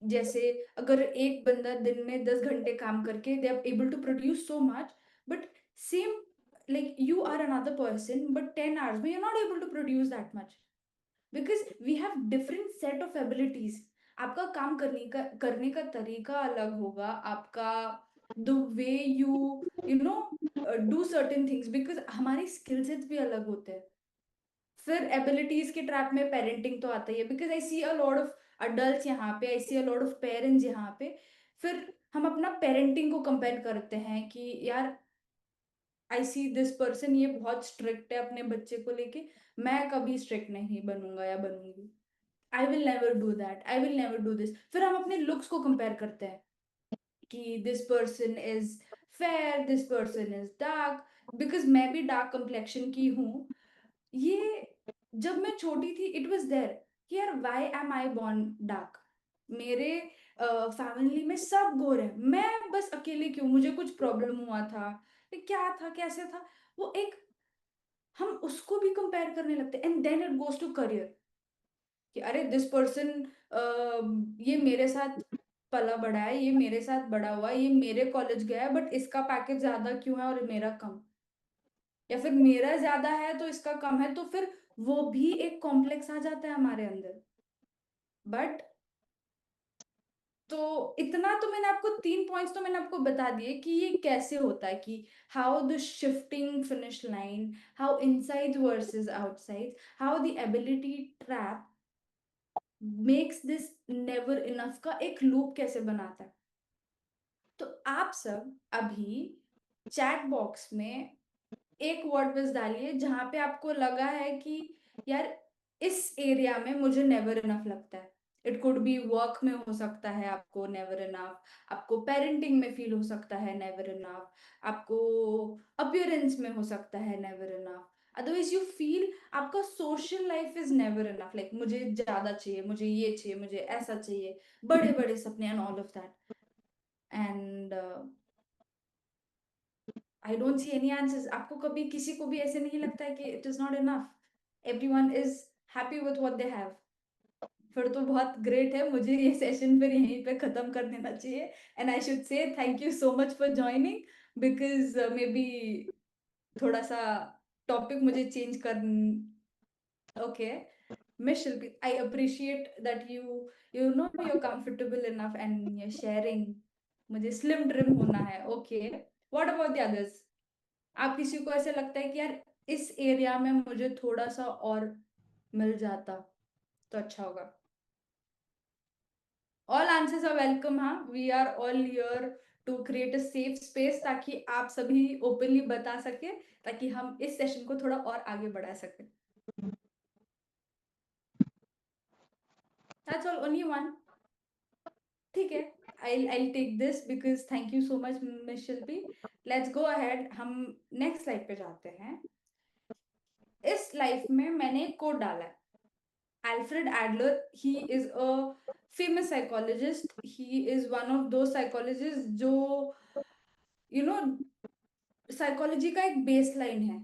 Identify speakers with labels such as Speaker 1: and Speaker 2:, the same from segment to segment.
Speaker 1: जैसे अगर एक बंदा दिन में 10 घंटे काम करके they are able to produce so much, but same like you are another person but 10 hours but you're not able to produce that much because we have different set of abilities. आपका काम करने का तरीका अलग होगा, आपका the way you know do certain things because हमारे skill sets भी अलग होते हैं. फिर एबिलिटीज के ट्रैप में पेरेंटिंग तो आता ही है because I see a lot of adult यहाँ पे, I see a lot of parents यहाँ पे. फिर हम अपना पेरेंटिंग को कंपेयर करते हैं कि यार आई सी दिस पर्सन ये बहुत स्ट्रिक्ट है अपने बच्चे को लेके, मैं कभी स्ट्रिक्ट नहीं बनूंगा या बनूंगी. I will never do that, I will never do this. फिर हम अपने लुक्स को कंपेयर करते हैं कि this person is fair, this person is dark, because मैं भी डार्क कम्प्लेक्शन की हूँ. ये जब मैं छोटी थी इट वाज देयर कि यार why am I born dark. मेरे फैमिली में सब गोरे हैं, मैं बस अकेले क्यों, मुझे कुछ प्रॉब्लम हुआ था, ये क्या था कैसे था. वो एक हम उसको भी कंपेयर करने लगते हैं and then it goes to career कि अरे दिस पर्सन ये मेरे साथ पला बड़ा है, ये मेरे साथ बड़ा हुआ है, ये मेरे कॉलेज गया है बट इसका पैकेज ज्यादा क्यों है और मेरा कम, या फिर मेरा ज्यादा है तो इसका कम है. तो फिर वो भी एक कॉम्प्लेक्स आ जाता है हमारे अंदर. बट तो इतना तो मैंने आपको 3 पॉइंट्स तो मैंने आपको बता दिए कि ये कैसे होता है कि how the shifting finish line, how inside versus outside, how the ability trap makes this never enough का एक लूप कैसे बनाता है. तो आप सब अभी चैट बॉक्स में एक वर्ड बस डालिए जहां पे आपको लगा है कि यार इस एरिया में मुझे नेवर इनफ लगता है. इट कुड बी वर्क में हो सकता है आपको नेवर इनफ, आपको पेरेंटिंग में फील हो सकता है नेवर इनफ, आपको अपियरेंस में हो सकता है never enough, otherwise you feel आपका social life is never enough, like मुझे ज्यादा चाहिए, मुझे ये चाहिए, मुझे ऐसा चाहिए, बड़े बड़े सपने and all of that. And I don't see any answers. आपको कभी किसी को भी ऐसे नहीं लगता है कि it is not enough, everyone is happy with what they have. फिर तो बहुत ग्रेट है, मुझे ये सेशन फिर यहीं पे खत्म कर देना चाहिए. And I should say thank you so much for joining because may be थोड़ा सा टॉपिक मुझे चेंज कर. Okay miss Shilpi, I appreciate that you know you're comfortable enough and you're sharing. मुझे स्लिम ट्रिम होना है. Okay what about the others. आप किसी को ऐसे लगता है कि यार इस एरिया में मुझे थोड़ा सा और मिल जाता तो अच्छा होगा. All answers are welcome. हाँ we are all here to create a safe space ताकि आप सभी ओपनली बता सके, ताकि हम इस सेशन को थोड़ा और आगे बढ़ा सके. That's all, only one. ठीक है, I'll take this because thank you so much miss Shilpi. Let's go ahead, हम नेक्स्ट स्लाइड पे जाते हैं. इस लाइफ में मैंने एक कोड डाला है. Alfred Adler, he is a famous psychologist. He is one of those psychologists जो you know साइकोलॉजी का एक बेसलाइन है.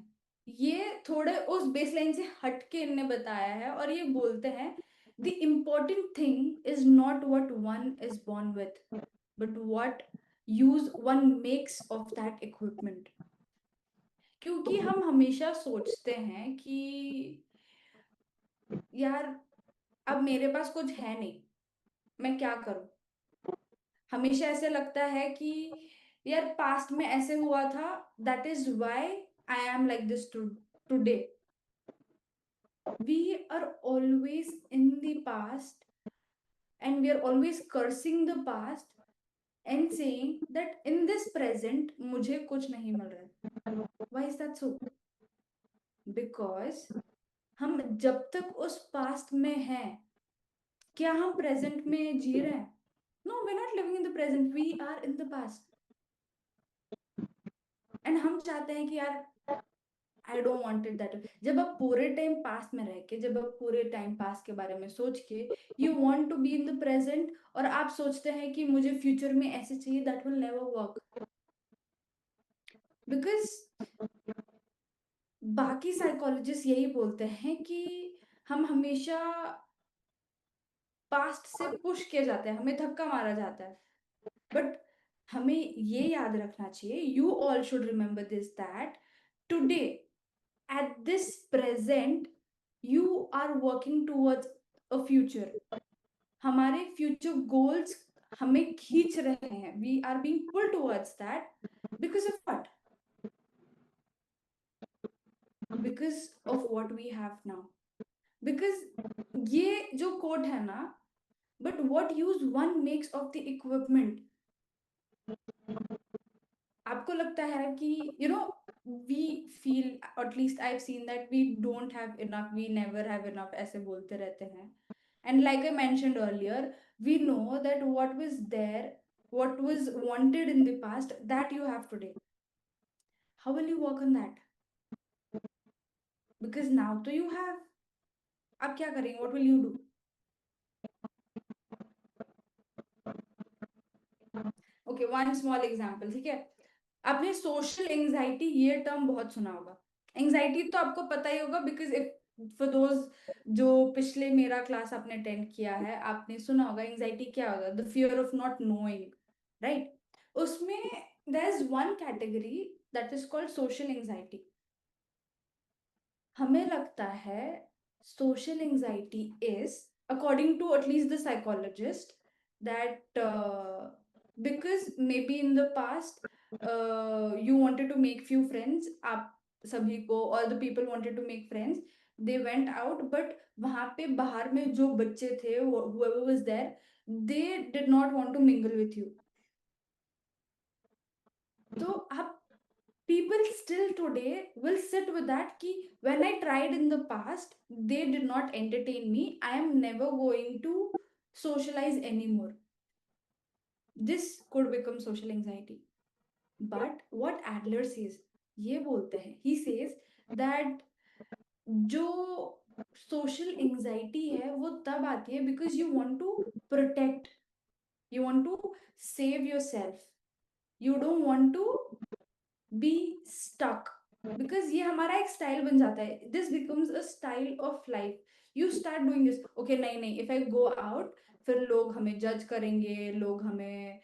Speaker 1: ये थोड़े उस बेसलाइन से हट के इनने बताया है और ये बोलते हैं the important thing is not what one is born with but what use one makes of that equipment. क्योंकि हम हमेशा सोचते हैं कि यार अब मेरे पास कुछ है नहीं, मैं क्या करूं. हमेशा ऐसे लगता है कि यार पास्ट में ऐसे हुआ था, that is why I am like this today. We are always in the past and we are always cursing the past and saying that in this present मुझे कुछ नहीं मिल रहा है. Why is that so? Because हम जब तक उस past में हैं, क्या हम प्रेजेंट में जी रहे हैं? No, we're not living in the present, we are in the past. And हम चाहते हैं कि यार I don't want it that. जब आप पूरे टाइम पास्ट में रह के, जब आप पूरे टाइम पास्ट के बारे में सोच के you want to be in the present और आप सोचते हैं कि मुझे फ्यूचर में ऐसे चाहिए, that will never work. Because बाकी साइकोलॉजिस्ट यही बोलते हैं कि हम हमेशा पास्ट से पुश किया जाता है, हमें धक्का मारा जाता है। बट हमें ये याद रखना चाहिए, you all should remember this, that today at this present you are working towards a future. हमारे फ्यूचर गोल्स हमें खींच रहे हैं, we are being pull towards that, because of what? Because of what we have now. Because ये जो code है ना, but what use one makes of the equipment. आपको लगता है कि we feel, at least I have seen that we don't have enough, we never have enough, ऐसे बोलते रहते हैं। And like I mentioned earlier, we know that what was there, what was wanted in the past, that you have today. How will you work on that? Because now तो you have, आप क्या करेंगे? What will you do? Okay, one small example, ठीक है? आपने social anxiety ये term बहुत सुना होगा। एंजाइटी तो आपको पता ही होगा, बिकॉज इफ फॉर दोज जो पिछले मेरा क्लास आपने अटेंड किया है, आपने सुना होगा एंजाइटी क्या होगा, the fear of not knowing, right? उसमें there is one category that is called social anxiety. हमें लगता है social anxiety is, according to at least the psychologist, that because maybe in the past you wanted to make few friends, आप सभी को, all the people wanted to make friends, they went out, but वहाँ पे बाहर में जो बच्चे थे, whoever was there, they did not want to mingle with you. तो आप, people still today will sit with that ki when I tried in the past, they did not entertain me, I am never going to socialize anymore. This could become social anxiety. But what Adler says, ये बोलते हैं, he says that जो social anxiety है वो तब आती है because you want to protect, you want to save yourself, you don't want to be stuck, because ये हमारा एक स्टाइल बन जाता है, this becomes a style of life. You start doing this, okay, नहीं नहीं, if I go out, फिर लोग हमें जज करेंगे, लोग हमें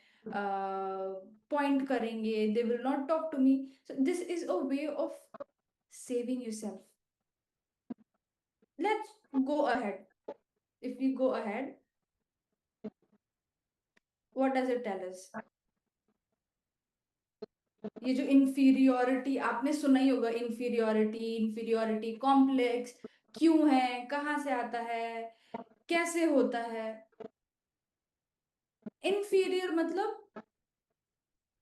Speaker 1: पॉइंट करेंगे, they will not talk to me. So this is a way of saving yourself. Let's go ahead. If we go ahead, what does it tell us? ये जो इंफीरियोरिटी, आपने सुना ही होगा, इंफीरियोरिटी कॉम्प्लेक्स क्यों है, कहाँ से आता है, कैसे होता है? इंफीरियर मतलब,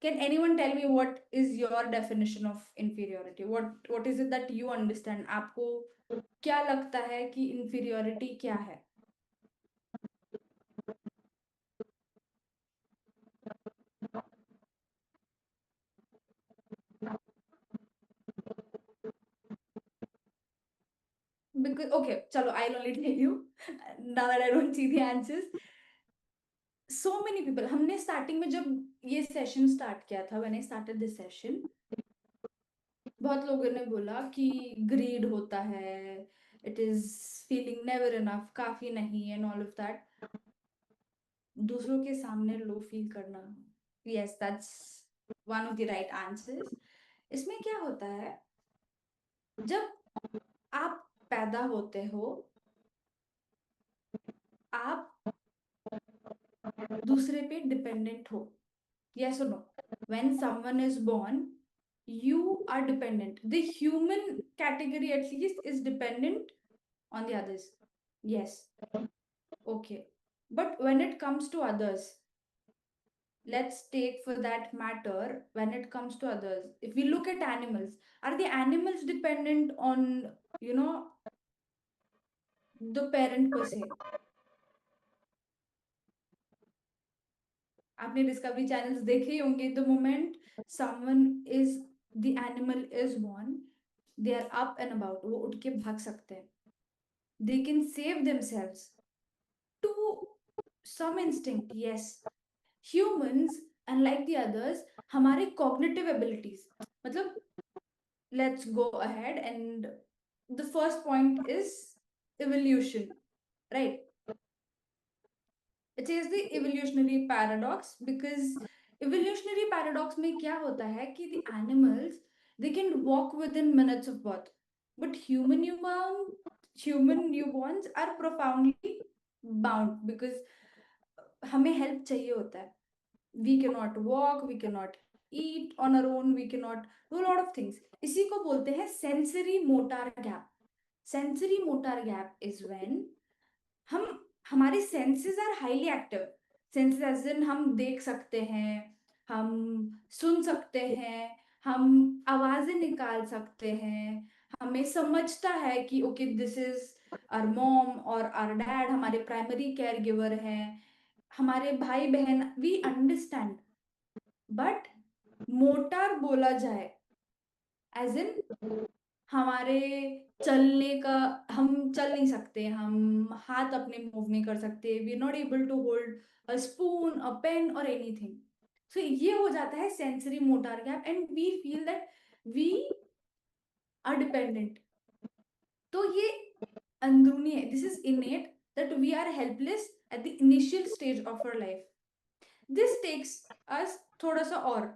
Speaker 1: can anyone tell me what is your definition of inferiority? What is it that you understand? आपको क्या लगता है कि inferiority क्या है? Because okay, chalo, I'll only tell you now that I don't see the answers. So many people, हमने starting में जब ये सेशन स्टार्ट किया था, when I started this session, बहुत लोगों ने बोला कि ग्रीड होता है, it is feeling never enough, काफी नहीं, एंड ऑल ऑफ दैट। दूसरों के सामने लो फील करना, yes, that's one of the right answers. इसमें क्या होता है, जब आप पैदा होते हो, आप दूसरे पे डिपेंडेंट हो, यस और no? When someone is born, you are dependent, the human category at least is dependent on the others, yes, okay. But when it comes to others, let's take for that matter, when it comes to others, if we look at animals, are the animals dependent on, you know the parent per se? आपने Discovery channels देखे ही होंगे, the moment someone is, the animal is born, they are up and about, वो उठ के भाग सकते हैं, they can save themselves to some instinct, yes. Humans, unlike the others, हमारे cognitive abilities, मतलब, let's go ahead, and the first point is evolution, right? It is the evolutionary paradox, because evolutionary paradox में क्या होता है कि the animals they can walk with in minutes of birth, but human newborns are profoundly bound, because हमें help चाहिए होता है. We cannot walk, we cannot eat on our own, we cannot do a lot of things. इसी को बोलते हैं sensory motor gap. Sensory motor gap is when हम हमारे senses are highly active. Senses as in हम देख सकते हैं, हम सुन सकते हैं, हम आवाजें निकाल सकते हैं, हमें समझता है कि okay this is our mom और आवर डैड, हमारे प्राइमरी केयर गिवर हैं, हमारे भाई बहन, वी अंडरस्टैंड. बट मोटार बोला जाए एज इन हमारे चलने का, हम चल नहीं सकते, हम हाथ अपने मूव नहीं कर सकते, we are not able to hold a spoon, a pen और एनीथिंग. सो ये हो जाता है sensory motor gap and we feel that we are dependent. तो ये अंदरूनी है, this is innate that we are helpless at the initial stage of our life. This takes us थोड़ा सा और,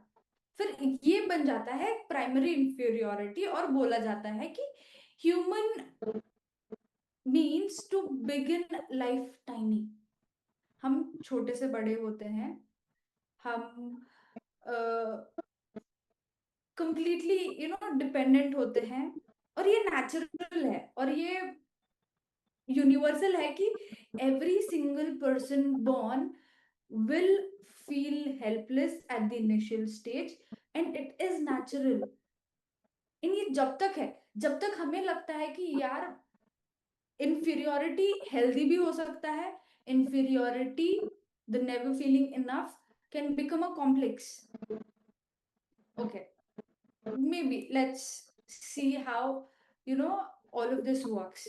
Speaker 1: फिर ये बन जाता है प्राइमरी इंफीरियोरिटी और बोला जाता है कि human means to begin life tiny. हम छोटे से बड़े होते हैं, हम कंप्लीटली डिपेंडेंट होते हैं, और ये नेचुरल है और ये यूनिवर्सल है कि every single person born will feel helpless at the initial stage and it is natural. इन ये जब तक है, जब तक हमें लगता है कि यार इंफीरियोरिटी हेल्दी भी हो सकता है, inferiority, the never feeling enough can become a complex. Okay, maybe let's see how all of this works.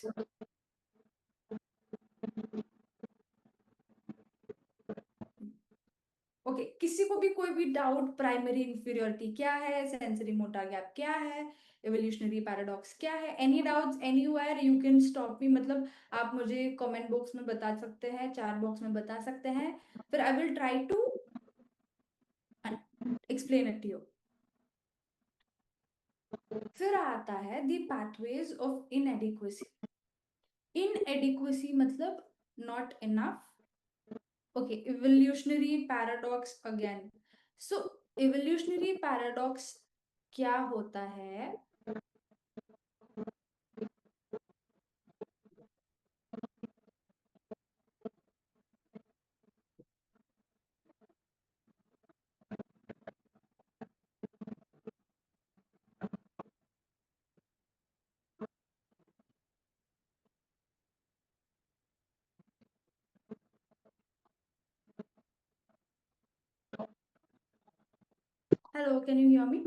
Speaker 1: Okay, किसी को भी कोई भी डाउट, प्राइमरी इंफीरियोरिटी क्या है, सेंसरी मोटा गैप क्या है, एवोल्यूशनरी पैराडॉक्स क्या है, any doubts anywhere, you can stop me. मतलब आप मुझे कमेंट बॉक्स में बता सकते हैं, चैट बॉक्स में बता सकते हैं, फिर I will try to explain it to you. फिर आता है the pathways of inadequacy. Inadequacy मतलब not enough. Okay, evolutionary paradox again. So evolutionary paradox क्या होता है? Hello, can you hear me?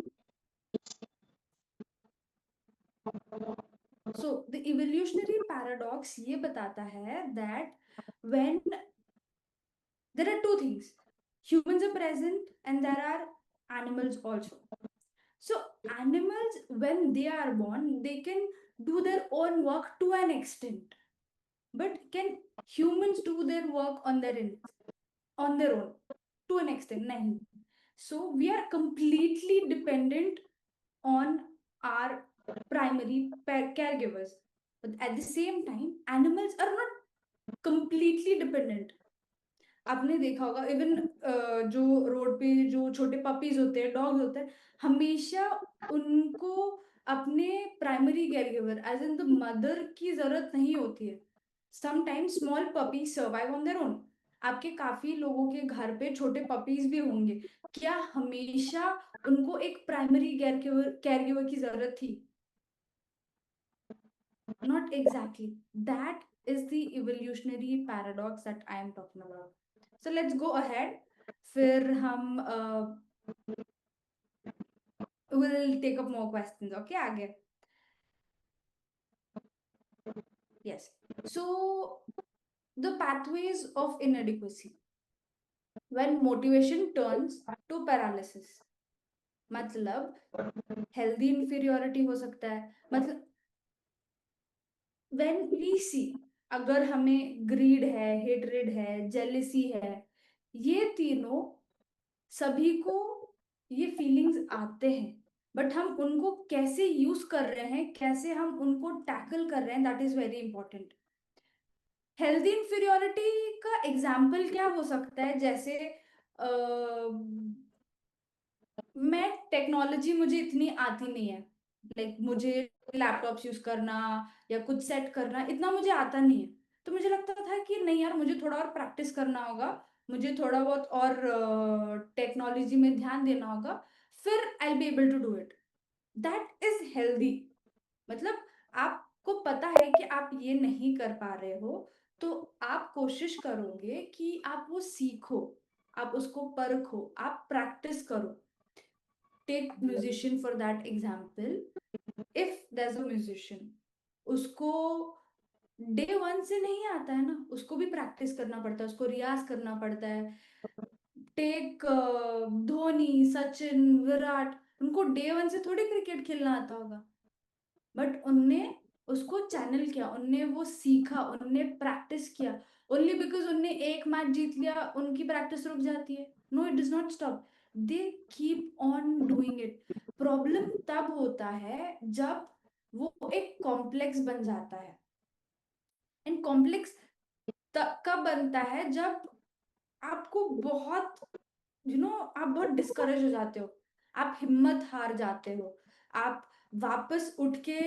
Speaker 1: So the evolutionary paradox ये बताता है that when there are two things, humans are present and there are animals also. So animals, when they are born, they can do their own work to an extent, but can humans do their work on their own to an extent? Nahi. So we are completely dependent on our primary caregivers, but at the same time animals are not completely dependent. आपने देखा होगा even जो road पे जो छोटे puppies होते हैं, dogs होते हैं, हमेशा उनको अपने primary caregiver as in the mother की जरूरत नहीं होती है. Sometimes small puppies survive on their own. आपके काफी लोगों के घर पे छोटे पपीज भी होंगे, क्या हमेशा उनको एक प्राइमरी केयरगिवर की जरूरत थी? Not exactly. That is the evolutionary paradox that I am talking about. So let's go ahead. फिर हम will take up more questions. Okay, आगे. Yes. So the pathways of inadequacy. When motivation turns to paralysis. मतलब healthy inferiority हो सकता है. मतलब when we see अगर हमें ग्रीड है, हेटरेड है, जेलिसी है, ये तीनों, सभी को ये फीलिंग्स आते हैं, बट हम उनको कैसे यूज कर रहे हैं, कैसे हम उनको टैकल कर रहे हैं, that is very important. Healthy inferiority का एग्जाम्पल क्या हो सकता है, जैसे मैं टेक्नोलॉजी मुझे इतनी आती नहीं है, लाइक मुझे लैपटॉप्स यूज करना या कुछ सेट करना इतना मुझे आता नहीं है। तो मुझे लगता था कि नहीं यार, मुझे थोड़ा और प्रैक्टिस करना होगा, मुझे थोड़ा बहुत और टेक्नोलॉजी में ध्यान देना होगा, फिर I be able to do it. That is healthy. मतलब आपको पता है कि आप ये नहीं कर पा रहे हो, तो आप कोशिश करोगे कि आप वो सीखो, आप उसको परखो, आप प्रैक्टिस करो। Take musician for that example. If there's a musician, उसको डे वन से नहीं आता है ना, उसको भी प्रैक्टिस करना पड़ता है, उसको रियाज करना पड़ता है। टेक धोनी, सचिन, विराट, उनको डे वन से थोड़ी क्रिकेट खेलना आता होगा, बट उनने उसको चैनल किया, उनने वो सीखा, उनने प्रैक्टिस किया। ओनली बिकॉज उनने एक मैच जीत लिया उनकी प्रैक्टिस रुक जाती है? No, it does not stop, they keep on doing it. Problem तब होता है जब वो एक कॉम्प्लेक्स बन जाता है। एंड कॉम्प्लेक्स कब बनता है, जब आपको बहुत आप बहुत डिस्करेज हो जाते हो, आप हिम्मत हार जाते हो, आप वापस उठ के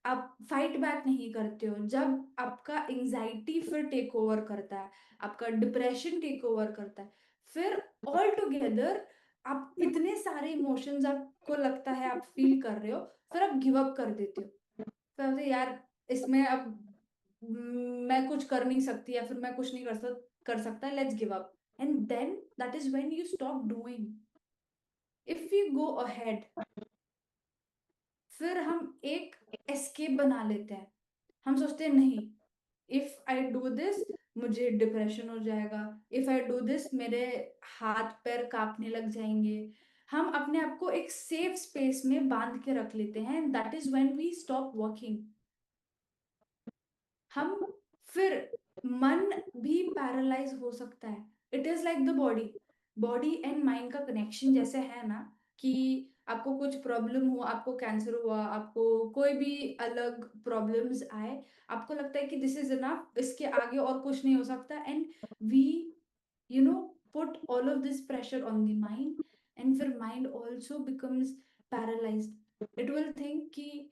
Speaker 1: आप फाइट बैक नहीं करते हो, जब आपका एंजाइटी फिर टेक ओवर करता है, आपका डिप्रेशन टेक ओवर करता है, फिर ऑल टुगेदर आप इतने सारे इमोशंस आपको लगता है आप फील कर रहे हो, फिर आप गिव अप कर देते हो। फिर बोलते यार, इसमें अब मैं कुछ कर नहीं सकती, या फिर मैं कुछ नहीं कर सकता, let's give up. And then that is when you stop doing. If you go ahead, फिर हम एक एस्केप बना लेते हैं। हम सोचते हैं नहीं, इफ आई डू दिस मुझे डिप्रेशन हो जाएगा, इफ आई डू दिस मेरे हाथ पैर कांपने लग जाएंगे। हम अपने आप को एक सेफ स्पेस में बांध के रख लेते हैं, that is when we stop working. हम फिर मन भी पैरालाइज हो सकता है। It is like the body, body and mind का कनेक्शन जैसे है ना, कि आपको कुछ प्रॉब्लम हो, आपको कैंसर हुआ, आपको कोई भी अलग प्रॉब्लम्स आए, आपको लगता है कि दिस इज इनफ, इसके आगे और कुछ नहीं हो सकता, and we you know put all of this pressure on the mind, and फिर mind also becomes paralysed. It will think कि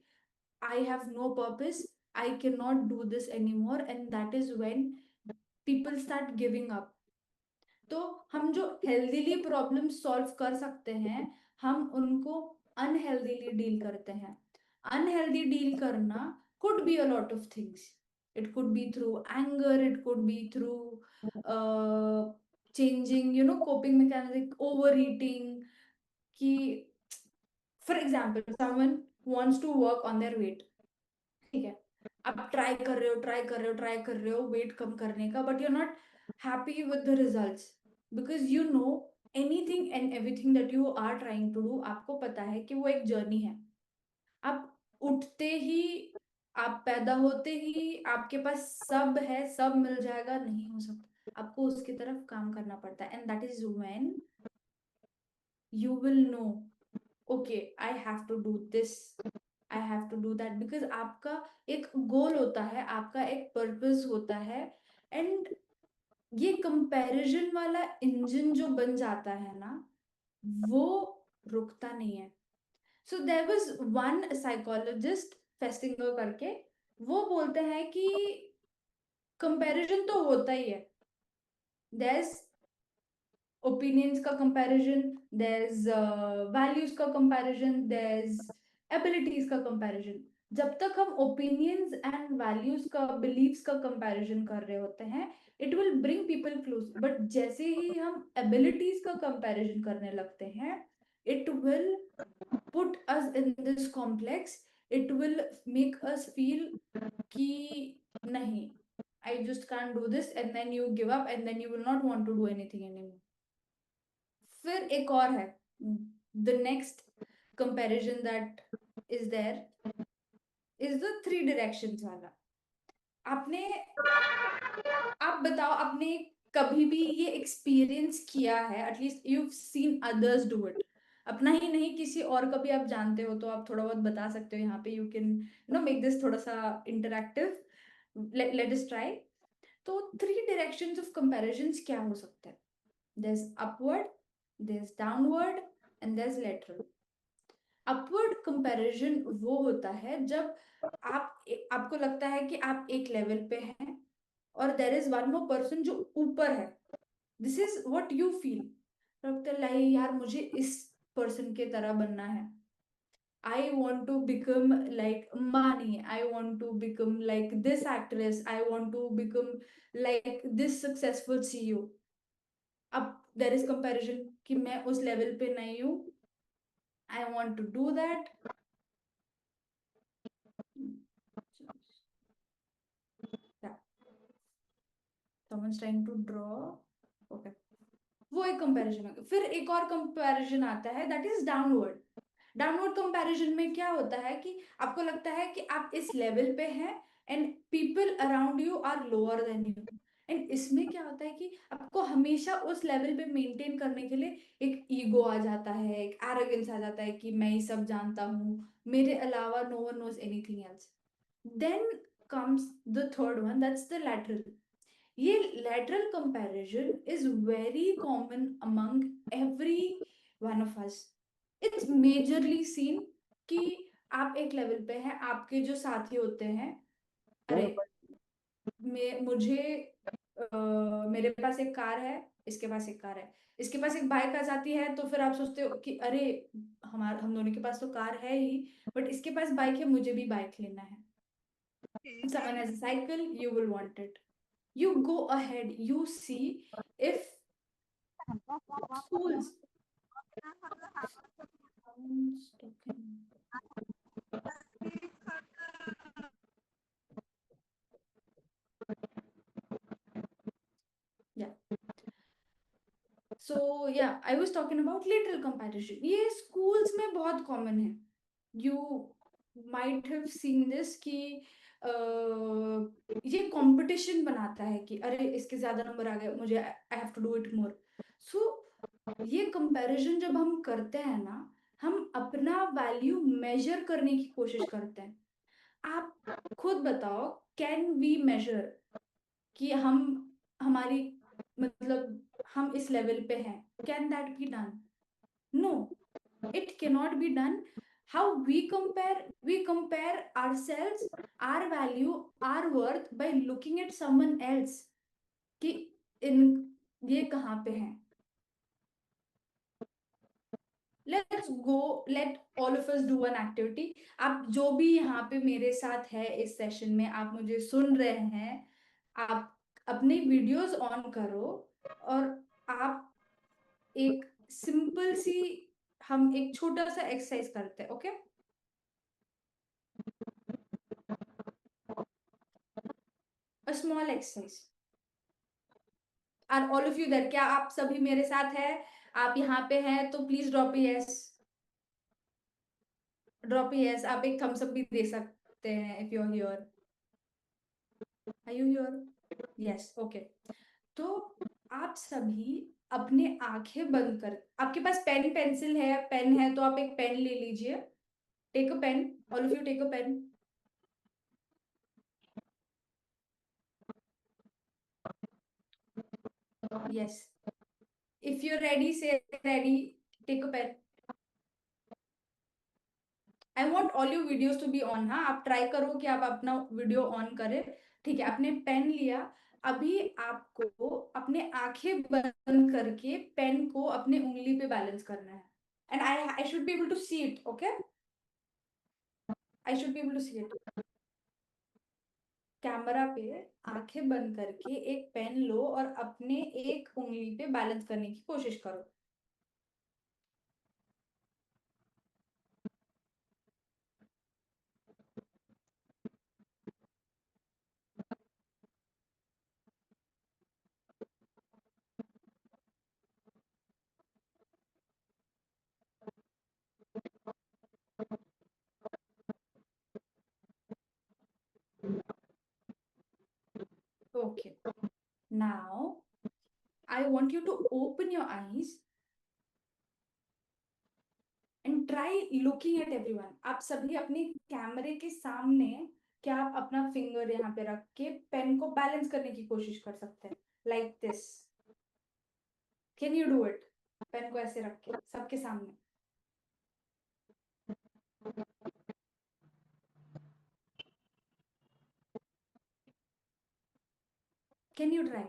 Speaker 1: I have no purpose, I cannot do this anymore, and that is when people start giving up. तो हम जो healthily problem solve कर सकते हैं, हम उनको अनहेल्दीली डील करते हैं। अनहेल्दी डील करना could be a lot of things. It could be through anger, it could be through changing, coping mechanism, overeating. कि for example, someone wants to work on their weight, ठीक है, आप try कर रहे हो, try कर रहे हो, ट्राई कर रहे हो वेट कम करने का, but you are not happy with the results, because you know anything and everything that you are trying to do, आपको पता है कि वो एक जर्नी है। आप उठते ही, आप पैदा होते ही आपके पास सब है, सब मिल जाएगा, नहीं हो सकता, आपको उसकी तरफ काम करना पड़ता है, and that is when you will know, okay, I have to do this, I have to do that, because आपका एक गोल होता है, आपका एक पर्पस होता है। एंड ये कंपैरिजन वाला इंजन जो बन जाता है ना, वो रुकता नहीं है। So there was one psychologist, Festinger करके, वो बोलते हैं कि कंपैरिजन तो होता ही है। देयर opinions का comparison, there's values का comparison, there's abilities का comparison। जब तक हम opinions and values का, beliefs का comparison कर रहे होते हैं, it will bring people close, but जैसे ही हम abilities का comparison करने लगते हैं, it will put us in this complex, it will make us feel कि नहीं, I just can't do this, and then you give up, and then you will not want to do anything anymore। फिर एक और है, the next comparison that is there is the three directions वाला। आपने आप बताओ, आपने कभी भी ये एक्सपीरियंस किया है, at least you seen others do it, अपना ही नहीं किसी और का भी आप जानते हो, तो आप थोड़ा बहुत बता सकते हो यहाँ पे, यू कैन मेक दिस थोड़ा सा इंटरैक्टिव, लेट अस ट्राई। तो थ्री डायरेक्शंस ऑफ कंपैरिजंस क्या हो सकते हैं? There is upward, there is downward, and there is lateral. Upward comparison वो होता है जब आपको लगता है कि आप एक लेवल पे हैं और there is one more person जो ऊपर है, this is what you feel. लगता है लाइक यार मुझे इस पर्सन के तरह बनना है, I want to become like Mani, I want to become like this actress, I want to become like this successful CEO। अब देर इज कंपेरिजन कि मैं उस लेवल पे नहीं हूँ, I want to do that. Yeah, someone's trying to draw. Okay. वो एक comparison है। फिर एक और कंपैरिजन आता है, that is downward. Downward comparison में क्या होता है कि आपको लगता है कि आप इस लेवल पे हैं and people around you are lower than you. And इसमें क्या होता है कि आपको हमेशा उस लेवल पे मेंटेन करने के लिए एक ईगो आ जाता है, एक एरोगेंस आ जाता है कि मैं ही सब जानता हूँ, मेरे अलावा no one knows anything else. Then comes the third one, that's the lateral. ये lateral comparison is very common among every one of us. It's majorly seen कि आप एक लेवल पे हैं, आपके जो साथी होते हैं, अरे मुझे मेरे पास एक कार है, इसके पास एक कार है, इसके पास एक बाइक आ जाती है, तो फिर आप सोचते हो कि अरे हम दोनों के पास तो कार है ही, बट इसके पास बाइक है, मुझे भी बाइक लेना है। Someone has a cycle, you will want it. You go ahead, you see if schools. Yeah. So yeah, I was talking about lateral comparison. ये schools में बहुत common है. You might have seen this कि ये competition बनाता है कि अरे इसके ज्यादा नंबर आ गए, मुझे I have to do it more. So ये कंपैरिजन जब हम करते हैं ना, हम अपना वैल्यू मेजर करने की कोशिश करते हैं। आप खुद बताओ, कैन वी मेजर कि हम हमारी मतलब हम इस लेवल पे हैं? Can that be done? No, it cannot be done. How we compare ourselves, our value, our worth by looking at someone else कि इन ये कहाँ पे हैं। Let's go, let all of us do one activity. आप जो भी यहाँ पे मेरे साथ है इस सेशन में, आप मुझे सुन रहे हैं, आप अपने वीडियोस ऑन करो और आप एक सिंपल सी, हम एक छोटा सा एक्सरसाइज करते हैं, okay? A small exercise. Are all of you that, क्या आप सभी मेरे साथ हैं? आप यहाँ पे हैं तो please drop yes, drop yes. आप एक थम्स अप भी दे सकते हैं if you are here. Are you here? Yes, okay. तो आप सभी अपने आंखें बंद कर, आपके पास पेन पेंसिल है, पेन है तो आप एक पेन ले लीजिए। Take a pen, all of you take a pen. Yes, if you ready say ready, take a pen. I want all you videos to be on. हाँ, आप ट्राई करो कि आप अपना वीडियो ऑन करें। ठीक है, आपने पेन लिया। अभी आपको अपने आंखें बंद करके पेन को अपने उंगली पे बैलेंस करना है, and I should be able to see it, okay? I should be able to see it. Camera पे आंखें बंद करके एक पेन लो और अपने एक उंगली पे बैलेंस करने की कोशिश करो। Okay. Now, I want you to open your eyes and try looking at everyone. आप सभी अपने कैमरे के सामने क्या आप अपना फिंगर यहाँ पे रख के पेन को बैलेंस करने की कोशिश कर सकते हैं? Like this. Can you do it? Pen को ऐसे रख के सबके सामने. Can you try?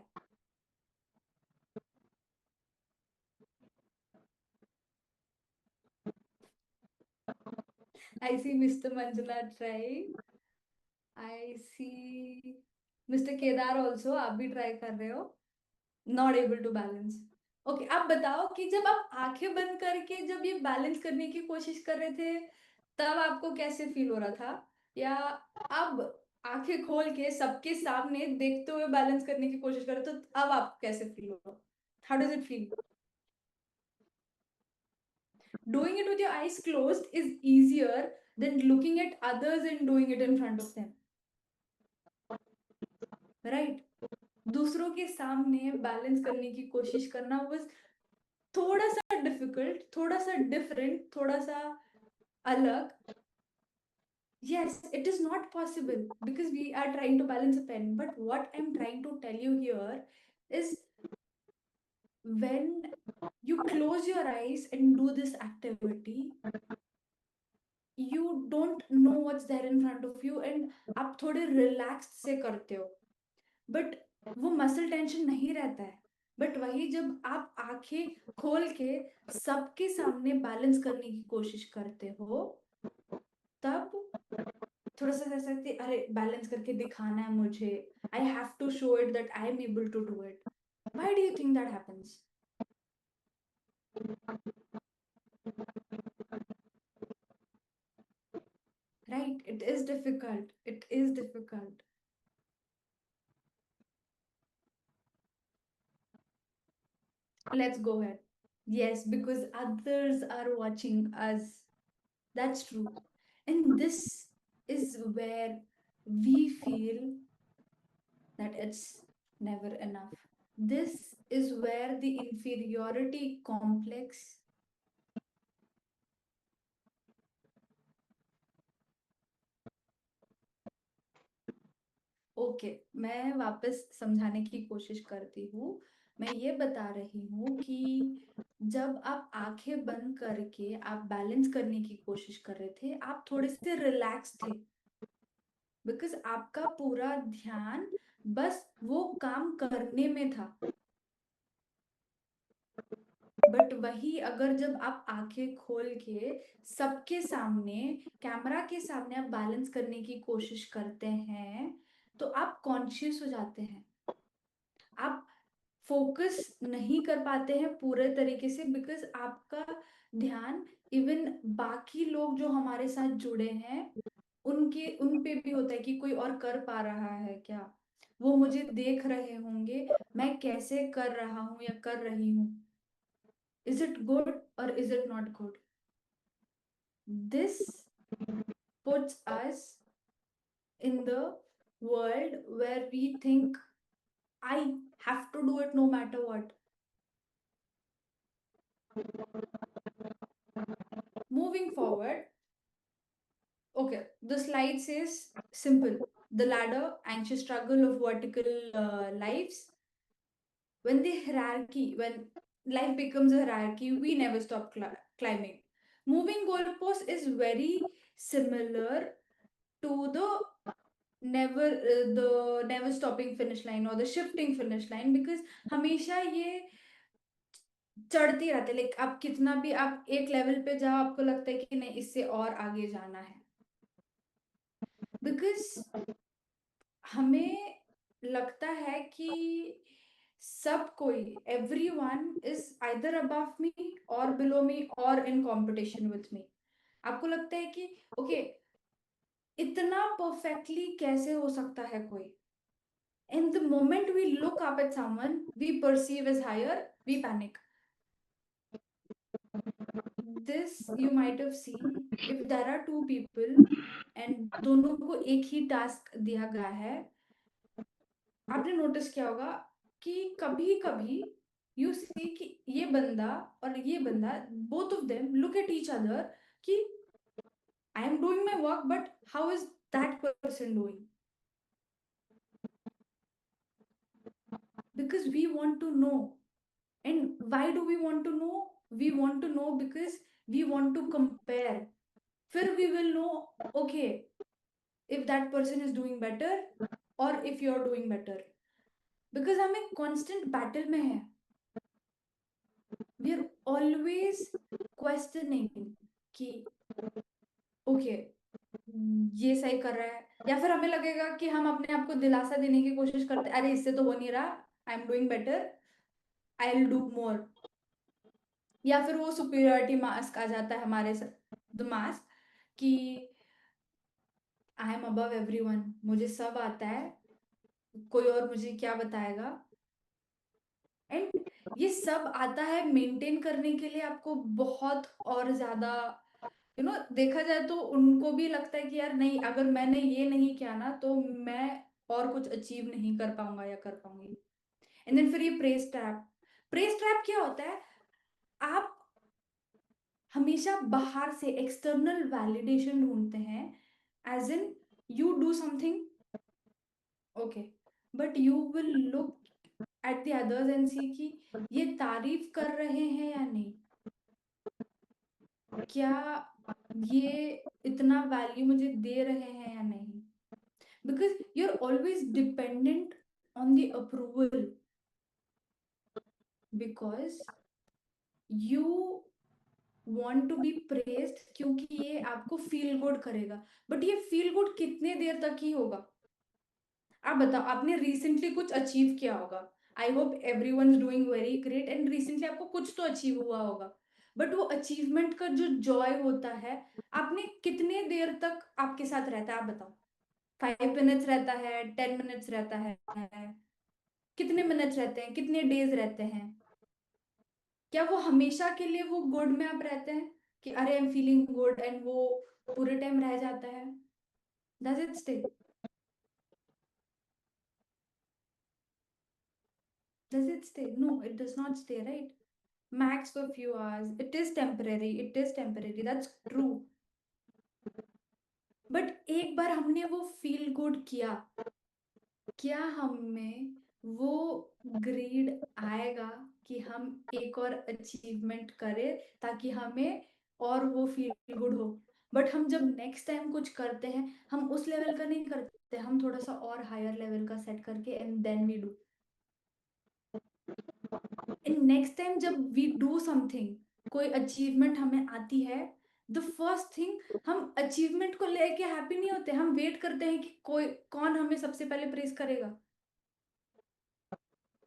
Speaker 1: I see Mr. Manjula try. I see Mr. Kedar also. आप भी try कर रहे हो. Not able to balance. Okay, आप बताओ कि जब आप आंखें बंद करके जब ये बैलेंस करने की कोशिश कर रहे थे तब आपको कैसे फील हो रहा था, या अब आंखें खोल के सबके सामने देखते हुए बैलेंस करने की कोशिश कर रहे हो तो अब आपको कैसे फील हो रहा? How does it feel? Doing it with your eyes closed is easier than looking at others and doing it in front of them, right? दूसरों के सामने बैलेंस करने की कोशिश करना was थोड़ा सा डिफिकल्ट, थोड़ा सा डिफरेंट, थोड़ा सा अलग. Yes, it is not possible because we are trying to balance a pen. But what I'm trying to tell you here is when you close your eyes and do this activity, you don't know what's there in front of you and आप थोड़े relaxed से करते हो. But वो muscle tension नहीं रहता है. But वही जब आप आंखें खोल के सबके सामने बैलेंस करने की कोशिश करते हो तब थोड़ा सा ऐसा कि अरे बैलेंस करके दिखाना है मुझे, I have to show it that I am able to do it. Why do you think that happens? Right, it is difficult, it is difficult. Let's go ahead. Yes, because others are watching us. That's true. And this is where we feel that it's never enough. This is where the inferiority complex. Okay, मैं वापस समझाने की कोशिश करती हूँ. मैं ये बता रही हूँ कि जब आप आंखें बंद करके आप बैलेंस करने की कोशिश कर रहे थे, आप थोड़े से रिलैक्स थे बिकॉज आपका पूरा ध्यान बस वो काम करने में था. बट वही अगर जब आप आंखें खोल के सबके सामने कैमरा के सामने आप बैलेंस करने की कोशिश करते हैं तो आप कॉन्शियस हो जाते हैं. आप फोकस नहीं कर पाते हैं पूरे तरीके से बिकॉज आपका ध्यान इवन बाकी लोग जो हमारे साथ जुड़े हैं उनके उन पे भी होता है कि कोई और कर पा रहा है क्या, वो मुझे देख रहे होंगे मैं कैसे कर रहा हूँ या कर रही हूँ. Is it good or is it not good? This puts us in the world where we think I have to do it no matter what. Moving forward, okay, the slide says simple. The ladder, anxious struggle of vertical lives. When the hierarchy, when life becomes a hierarchy, we never stop climbing. Moving goalpost is very similar to the never stopping finish line or the shifting finish line because हमेशा ये चढ़ती रहती है. Like आप कितना भी आप एक लेवल पे जाओ आपको लगता है कि नहीं इससे और आगे जाना है बिकॉज हमें लगता है कि सब कोई everyone is either above me or below me or in competition with me. आपको लगता है कि ओके इतना परफेक्टली कैसे हो सकता है कोई. And the moment we look up at someone we perceive as higher, we panic. This you might have seen if there are two people and दोनों को एक ही टास्क दिया गया है आपने नोटिस किया होगा कि कभी कभी यू सी कि ये बंदा और ये बंदा, both of them look at each other कि I am doing my work but how is that person doing, because we want to know. And why do we want to know? We want to know because we want to compare. फिर we will know, okay, if that person is doing better or if you're doing better. Because हम एक constant battle में हैं. We are always questioning कि okay, ये सही कर रहा है, या फिर हमें लगेगा कि हम अपने आप को दिलासा देने की कोशिश करते हैं, अरे इससे तो हो नहीं रहा, आई am doing better, I will do more. या फिर वो सुपीरियरिटी मास्क आ जाता है हमारे दिमाग कि आई एम अबव एवरीवन, मुझे सब आता है, कोई और मुझे क्या बताएगा. एंड ये सब आता है मेंटेन करने के लिए आपको बहुत और ज्यादा, देखा जाए तो उनको भी लगता है कि यार नहीं, अगर मैंने ये नहीं किया ना तो मैं और कुछ अचीव नहीं कर पाऊंगा या कर पाऊंगी. एंड देन फिर ये प्रेस ट्रैप. प्रेस ट्रैप क्या होता है? आप हमेशा बाहर से एक्सटर्नल वैलिडेशन ढूंढते हैं, as in you do something, okay, but you will look at the others and see कि ये तारीफ कर रहे हैं या नहीं, क्या ये इतना वैल्यू मुझे दे रहे हैं या नहीं. Because you are always dependent on the approval, because you want to be praised, क्योंकि ये आपको फील गुड करेगा. बट ये फील गुड कितने देर तक ही होगा? आप बताओ, आपने रिसेंटली कुछ अचीव किया होगा, I hope every one is doing very great, and recently आपको कुछ तो अचीव हुआ होगा. बट वो अचीवमेंट का जो जॉय होता है, आपने कितने देर तक आपके साथ रहता है? आप बताओ. 5 मिनट्स रहता है, 10 मिनट्स रहता है, कितने मिनट्स रहते हैं, कितने डेज रहते हैं? क्या वो हमेशा के लिए वो गुड में आप रहते हैं कि अरे आई एम फीलिंग गुड, एंड वो पूरे टाइम रह जाता है? Does it stay? Does it stay? No, it does not stay, right? Max for few hours. It is temporary. It is temporary. That's true. But एक बार हमने वो feel good किया, क्या हमें वो ग्रीड आएगा कि हम एक और अचीवमेंट करें ताकि हमें और वो फील गुड हो? बट हम जब नेक्स्ट टाइम कुछ करते हैं, हम उस लेवल का नहीं करते, हम थोड़ा सा और हायर लेवल का सेट करके and then we do. And next time जब वी डू समथिंग, कोई अचीवमेंट हमें आती है, द फर्स्ट थिंग, हम अचीवमेंट को लेके हैप्पी नहीं होते, हम वेट करते हैं कि कोई कौन हमें सबसे पहले प्रेज करेगा,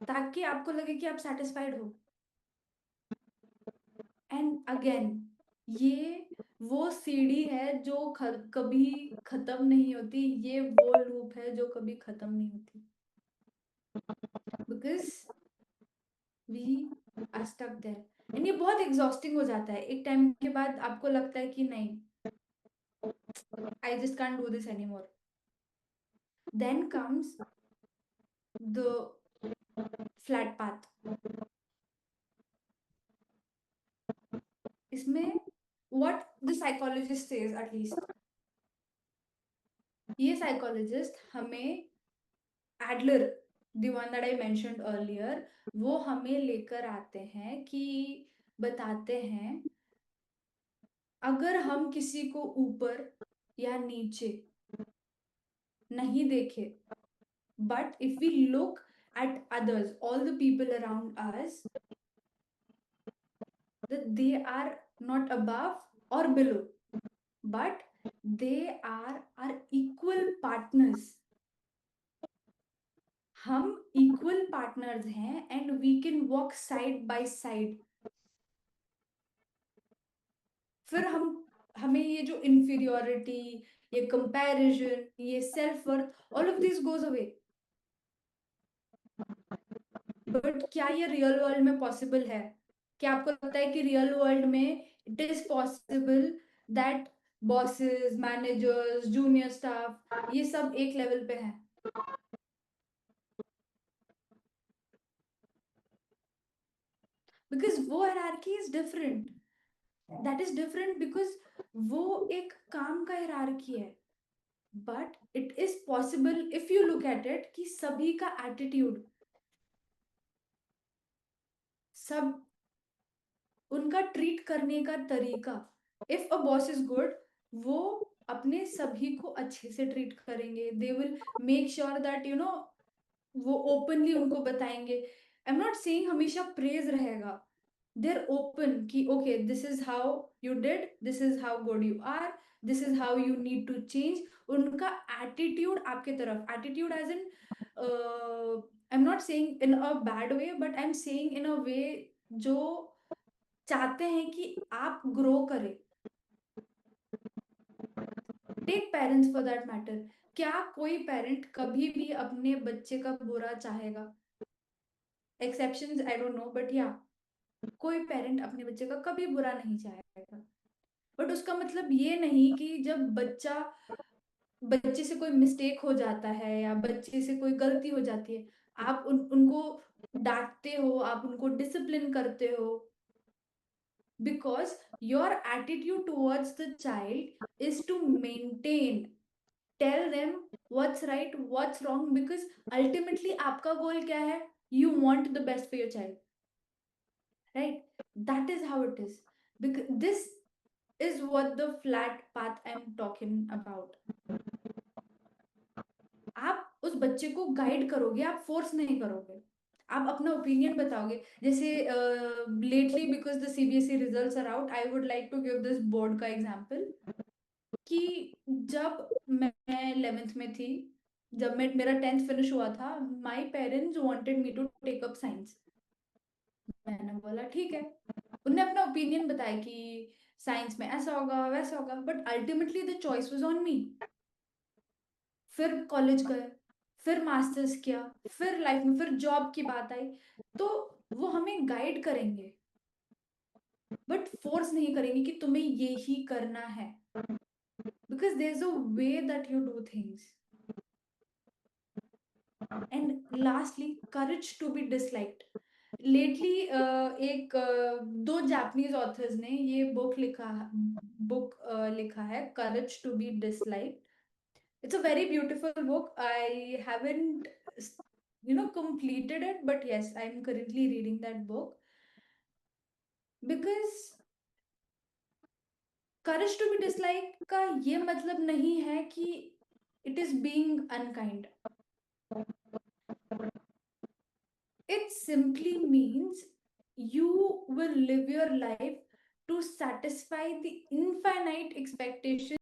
Speaker 1: ताकि आपको लगे कि आप सेटिस्फाइड हो. एंड अगेन, ये वो सीढ़ी है जो कभी खत्म नहीं होती, ये वो लूप है जो कभी खत्म नहीं होती, because we are stuck there. And ये बहुत एग्जॉस्टिंग हो जाता है, एक टाइम के बाद आपको लगता है कि नहीं, I just can't do this any more. Then comes the flat path. इसमें what the psychologist says, at least ये साइकोलॉजिस्ट हमें, Adler, the one that I mentioned earlier, वो हमें लेकर आते हैं कि बताते हैं, अगर हम किसी को ऊपर या नीचे नहीं देखे, but if we look at others, all the people around us, that they are not above or below, but they are our equal partners. हम इक्वल पार्टनर्स हैं and we can walk side by side. फिर हमें ये जो inferiority, ये comparison, ये self worth, all of this goes away. But क्या ये रियल वर्ल्ड में पॉसिबल है? क्या आपको लगता है कि रियल वर्ल्ड में it is possible that bosses, managers, junior staff, ये सब एक लेवल पे हैं? because वो hierarchy is different. That is different because वो एक काम का hierarchy है. But it is possible if you look at it कि सभी का attitude, सब उनका ट्रीट करने का तरीका, if a boss is good, वो अपने सभी को अच्छे से ट्रीट करेंगे. They will make sure that वो ओपनली उनको बताएंगे. आई एम नॉट सेइंग हमेशा प्रेज रहेगा. दे आर ओपन कि okay this is how you did, this is how good you are, this is how you need to change. उनका attitude आपके तरफ, attitude as in, I am not saying in a bad way, but I am saying in a way जो चाहते हैं कि आप grow करें. Take parents for that matter. क्या कोई पेरेंट कभी भी अपने बच्चे का बुरा चाहेगा? Exceptions I don't know, but या कोई पेरेंट अपने बच्चे का कभी बुरा नहीं चाहेगा. बट उसका मतलब ये नहीं कि जब बच्चे से कोई मिस्टेक हो जाता है या बच्चे से कोई गलती हो जाती है, आप उनको डांटते हो, आप उनको डिसिप्लिन करते हो. Because your attitude towards the child is to maintain, tell them what's right, what's wrong, because ultimately आपका goal क्या है? You want the best for your child, right? That is how it is. Because this is what the flat path I'm talking about. आप उस बच्चे को guide करोगे, आप force नहीं करोगे. आप अपना ओपिनियन बताओगे. जैसे lately because the CBSE results are out, I would like to give this board का एग्जांपल कि जब मैं 11th में थी, जब मेरा 10th फिनिश हुआ था, my parents wanted me to take up science. मैंने बोला ठीक है. उन्होंने अपना ओपिनियन बताया कि साइंस में ऐसा होगा वैसा होगा, but ultimately the choice was on me. फिर कॉलेज गए, फिर मास्टर्स किया, फिर लाइफ में फिर जॉब की बात आई, तो वो हमें गाइड करेंगे बट फोर्स नहीं करेंगे कि तुम्हें ये ही करना है. Because there is a way that you do things. And lastly, courage to be disliked. Lately एक दो जापानीज ऑथर्स ने ये बुक लिखा है, courage to be disliked. It's a very beautiful book. I haven't, completed it, but yes, I'm currently reading that book. Because courage to be disliked का ये मतलब नहीं है कि it is being unkind. It simply means you will live your life to satisfy the infinite expectations